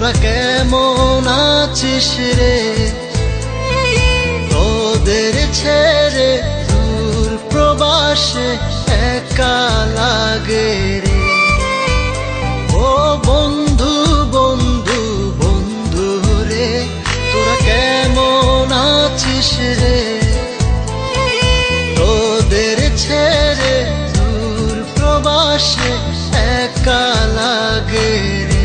তোরা কেমন আছিস রে? তোদের ছেড়ে দূর প্রবাসে একা লাগে রে। ও বন্ধু বন্ধু বন্ধু রে, তোরা কেমন আছিস রে? তোদের ছেড়ে দূর প্রবাসে একা লাগে রে।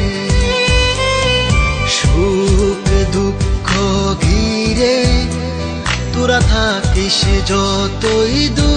সুখ দুঃখ ঘিরে তোরা থাকিস যতই দূর,